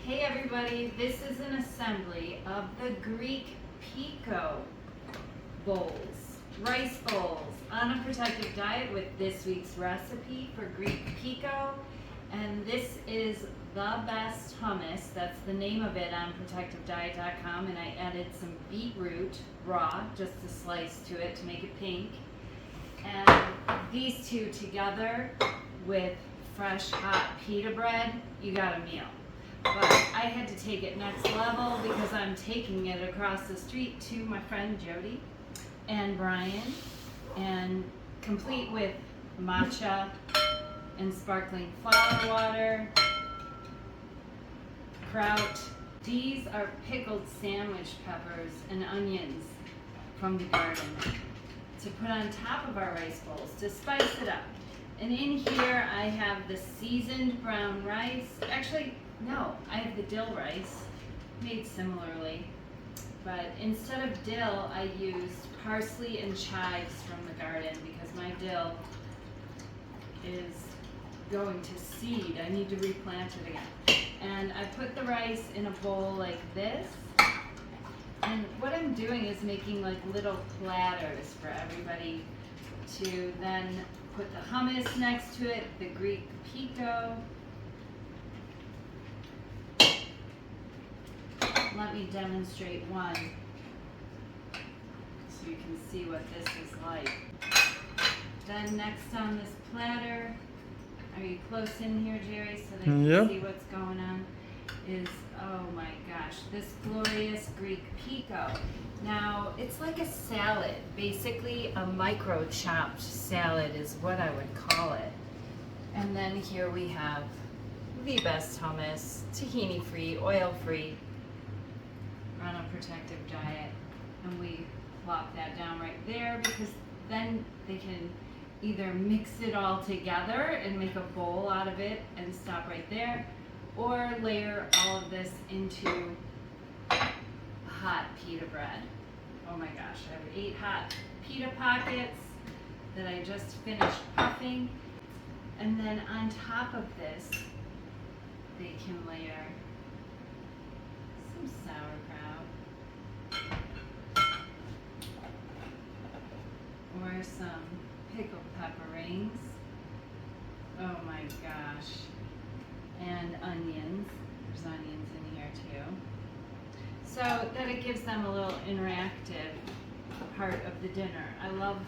Hey everybody, this is an assembly of the Greek Pico bowls, rice bowls, on a protective diet with this week's recipe for Greek Pico. And this is the best hummus, that's the name of it on protectivediet.com, and I added some beetroot raw, just a slice to it to make it pink. And these two together with fresh hot pita bread, you got a meal. But I had to take it next level because I'm taking it across the street to my friend Jody and Brian, and complete with matcha and sparkling flower water, kraut. These are pickled sandwich peppers and onions from the garden to put on top of our rice bowls to spice it up. And in here I have the seasoned brown rice. Actually, no, I have the dill rice, made similarly. But instead of dill, I used parsley and chives from the garden because my dill is going to seed. I need to replant it again. And I put the rice in a bowl like this. And what I'm doing is making like little platters for everybody to then put the hummus next to it, the Greek Pico. Let me demonstrate one so you can see what this is like. Then next on this platter, are you close in here, Jerry, so they can see what's going on, is, oh my gosh, this glorious Greek Pico. Now, it's like a salad, basically a micro-chopped salad is what I would call it. And then here we have the best hummus, tahini-free, oil-free, on a protective diet. And we plop that down right there because then they can either mix it all together and make a bowl out of it and stop right there, or layer all of this into hot pita bread. Oh my gosh, I have 8 hot pita pockets that I just finished puffing. And then on top of this, they can layer some sauerkraut or some pickled pepper rings. Oh my gosh. And onions. There's onions in here too. So that it gives them a little interactive part of the dinner. I love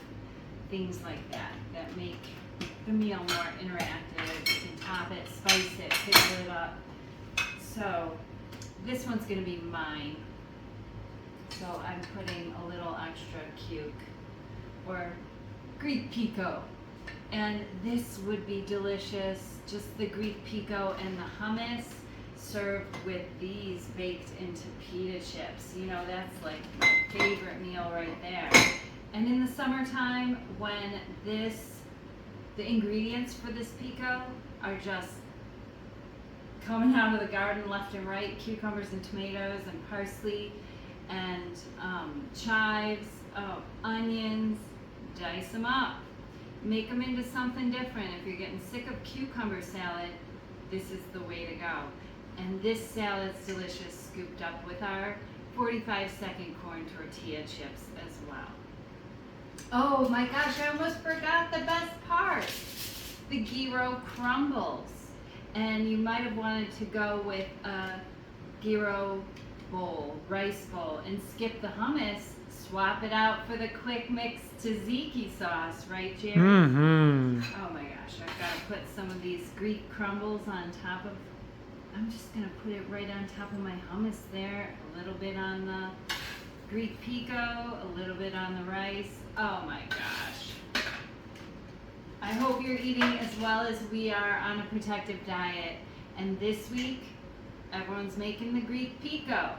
things like that make the meal more interactive. You can top it, spice it, pickle it up. So this one's going to be mine. So I'm putting a little extra cuke or Greek Pico. And this would be delicious, just the Greek Pico and the hummus served with these baked into pita chips. You know, that's like my favorite meal right there. And in the summertime, when the ingredients for this pico are just coming out of the garden left and right, cucumbers and tomatoes and parsley and chives, onions, dice them up. Make them into something different. If you're getting sick of cucumber salad, this is the way to go. And this salad's delicious, scooped up with our 45-second corn tortilla chips as well. Oh my gosh, I almost forgot the best part. The Gyro Crumbles. And you might have wanted to go with a gyro bowl, rice bowl, and skip the hummus. Swap it out for the quick mix Tzatziki sauce, right, Jerry? Mm-hmm. Oh my gosh, I've got to put some of these Greek crumbles on top of, I'm just going to put it right on top of my hummus there, a little bit on the Greek Pico, a little bit on the rice. Oh my gosh. I hope you're eating as well as we are on a protective diet. And this week, everyone's making the Greek Pico.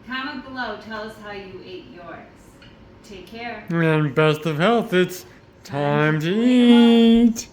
Comment below, tell us how you ate yours. Take care. And best of health, it's time to eat.